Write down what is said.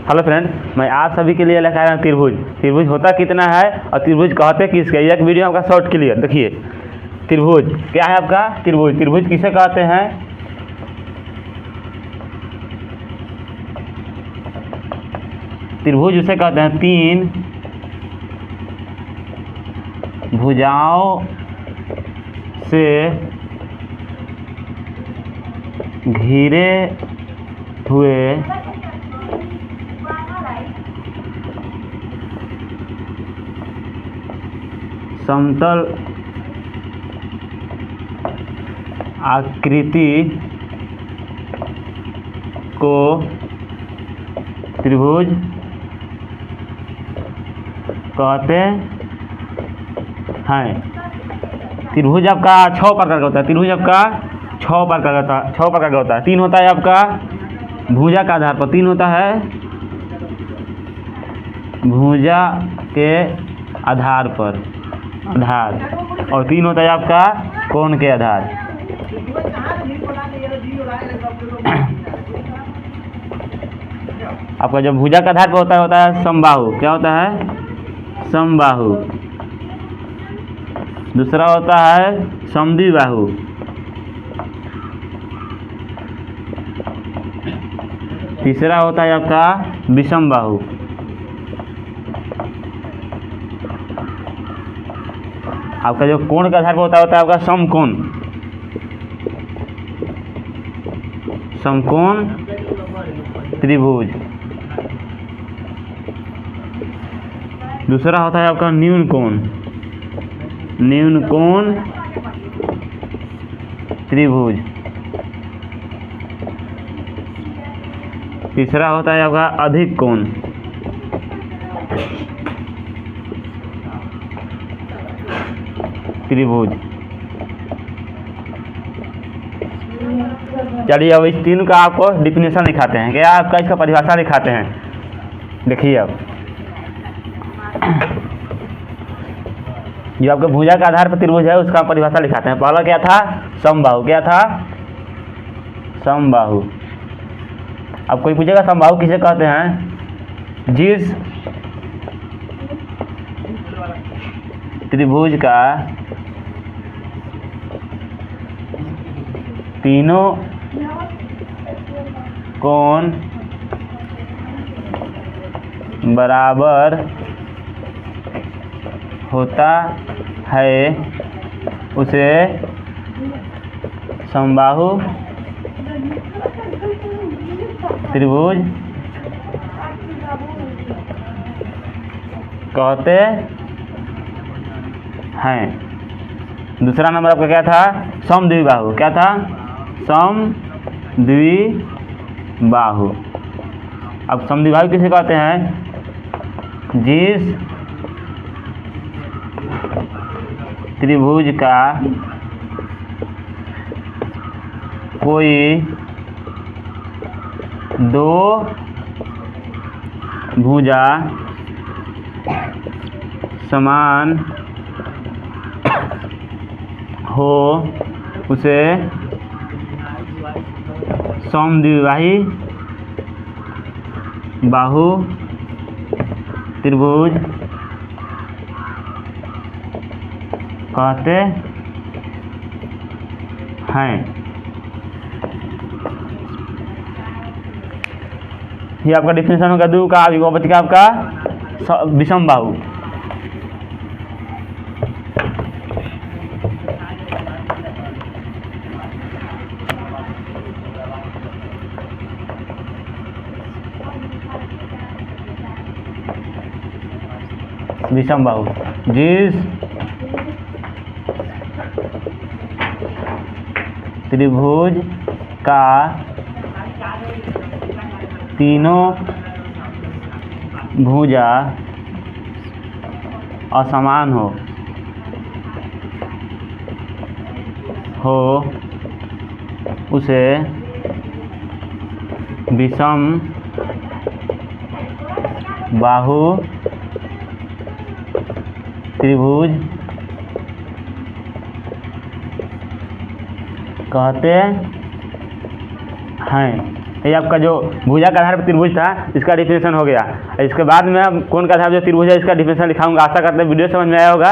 Hello friend, मैं आप सभी के लिए लेकर आया हूँ त्रिभुज। त्रिभुज होता कितना है और त्रिभुज कहते किसके, एक वीडियो आपका शॉर्ट क्लियर देखिए। त्रिभुज क्या है आपका, त्रिभुज। त्रिभुज किसे कहते हैं? त्रिभुज उसे कहते हैं तीन भुजाओं से घिरे हुए समतल आकृति को त्रिभुज कहते हैं। त्रिभुज आपका 6 प्रकार का होता है। त्रिभुज आपका 6 प्रकार का होता है। 3 होता है आपका भुजा के आधार पर, 3 होता है भुजा के आधार पर और 3 होता है आपका कोण के आधार। आपका जो भुजा के आधार पर होता है समबाहु। क्या होता है? समबाहु। दूसरा होता है समद्विबाहु। तीसरा होता है आपका विषमबाहु। आपका जो कोण के आधार पर होता है आपका समकोण। समकोण त्रिभुज। दूसरा होता है आपका न्यून कोण। न्यून कोण त्रिभुज। तीसरा होता है आपका अधिक कोण। त्रिभुज। चलिए अब इस तीन का आपको डिफिनेशन दिखाते हैं। क्या आपका इसका परिभाषा दिखाते हैं। देखिए अब जो आपके भुजा के आधार पर त्रिभुज है उसका परिभाषा दिखाते हैं। पहला क्या था? समबाहु। क्या था? समबाहु। अब कोई पूछेगा समबाहु किसे कहते हैं? जिस त्रिभुज का तीनों कोण बराबर होता है उसे समबाहु त्रिभुज कहते हैं। दूसरा नंबर आपका क्या था? समद्विबाहु। क्या था? समद्विबाहु। अब समद्विबाहु किसे कहते हैं? जिस त्रिभुज का कोई दो भुजा समान हो उसे समद्विबाही बाहु त्रिभुज कहते हैं। ये आपका डिफिनेशन होगा। दो का विभक्ति का आपका विषमबाहु। विषमबाहु जिस त्रिभुज का तीनों भुजा असमान हो उसे विषम बाहु त्रिभुज कहते हैं। ये आपका जो भुजा का आधार पर त्रिभुज था इसका डिफिनेशन हो गया। इसके बाद में कौन का आधार जो त्रिभुज है इसका डिफिनेशन दिखाऊंगा। आशा करते हैं वीडियो समझ में आया होगा।